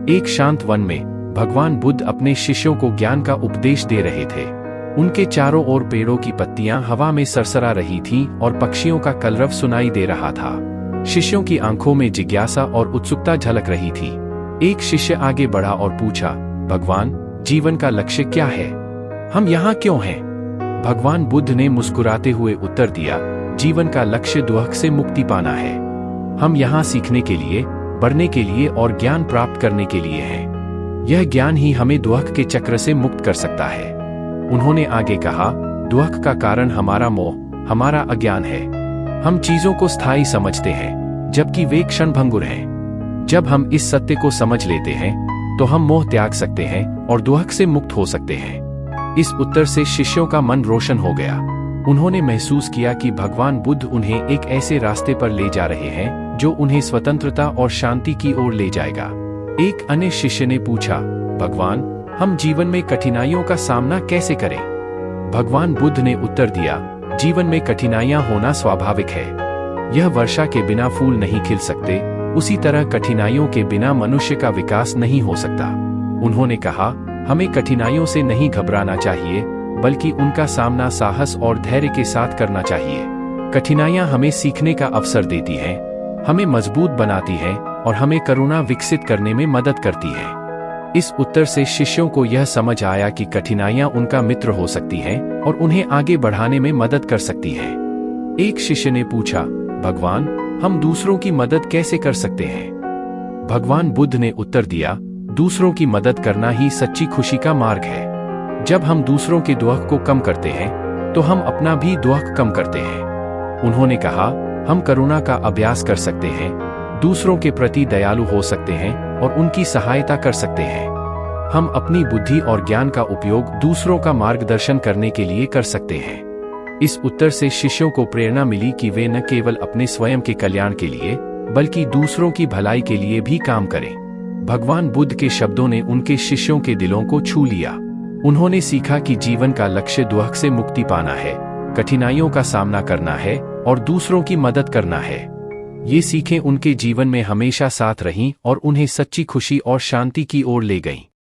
एक शांत वन में भगवान बुद्ध अपने शिष्यों को ज्ञान का उपदेश दे रहे थे। उनके चारों ओर पेड़ों की पत्तियां हवा में सरसरा रही थीं और पक्षियों का कलरव सुनाई दे रहा था। शिष्यों की आंखों में जिज्ञासा और उत्सुकता झलक रही थी। एक शिष्य आगे बढ़ा और पूछा, भगवान, जीवन का लक्ष्य क्या है? हम यहाँ क्यों हैं? भगवान बुद्ध ने मुस्कुराते हुए उत्तर दिया, जीवन का लक्ष्य दुख से मुक्ति पाना है। हम यहाँ सीखने के लिए, बढ़ने के लिए और ज्ञान प्राप्त करने के लिए हैं। यह ज्ञान ही हमें दुख के चक्र से मुक्त कर सकता है। उन्होंने आगे कहा, दुख का कारण हमारा मोह, हमारा अज्ञान है। हम चीजों को स्थायी समझते हैं, जबकि वे क्षणभंगुर हैं। जब हम इस सत्य को समझ लेते हैं, तो हम मोह त्याग सकते हैं और दुख से मुक्त हो सकते हैं। इस उत्तर से शिष्यों का मन रोशन हो गया। उन्होंने महसूस किया कि भगवान बुद्ध उन्हें एक ऐसे रास्ते पर ले जा रहे हैं जो उन्हें स्वतंत्रता और शांति की ओर ले जाएगा। एक अन्य शिष्य ने पूछा, भगवान, हम जीवन में कठिनाइयों का सामना कैसे करें? भगवान बुद्ध ने उत्तर दिया, जीवन में कठिनाइयां होना स्वाभाविक है। यह वर्षा के बिना फूल नहीं खिल सकते, उसी तरह कठिनाइयों के बिना मनुष्य का विकास नहीं हो सकता। उन्होंने कहा, हमें कठिनाइयों से नहीं घबराना चाहिए, बल्कि उनका सामना साहस और धैर्य के साथ करना चाहिए। कठिनाइयां हमें सीखने का अवसर देती हैं, हमें मजबूत बनाती हैं और हमें करुणा विकसित करने में मदद करती हैं। इस उत्तर से शिष्यों को यह समझ आया कि कठिनाइयां उनका मित्र हो सकती हैं और उन्हें आगे बढ़ाने में मदद कर सकती हैं। एक शिष्य ने पूछा, भगवान, हम दूसरों की मदद कैसे कर सकते हैं? भगवान बुद्ध ने उत्तर दिया, दूसरों की मदद करना ही सच्ची खुशी का मार्ग है। जब हम दूसरों के दुख को कम करते हैं, तो हम अपना भी दुख कम करते हैं। उन्होंने कहा, हम करुणा का अभ्यास कर सकते हैं, दूसरों के प्रति दयालु हो सकते हैं और उनकी सहायता कर सकते हैं। हम अपनी बुद्धि और ज्ञान का उपयोग दूसरों का मार्गदर्शन करने के लिए कर सकते हैं। इस उत्तर से शिष्यों को प्रेरणा मिली कि वे न केवल अपने स्वयं के कल्याण के लिए, बल्कि दूसरों की भलाई के लिए भी काम करें। भगवान बुद्ध के शब्दों ने उनके शिष्यों के दिलों को छू लिया। उन्होंने सीखा कि जीवन का लक्ष्य दुख से मुक्ति पाना है, कठिनाइयों का सामना करना है और दूसरों की मदद करना है। ये सीखें उनके जीवन में हमेशा साथ रहीं और उन्हें सच्ची खुशी और शांति की ओर ले गईं।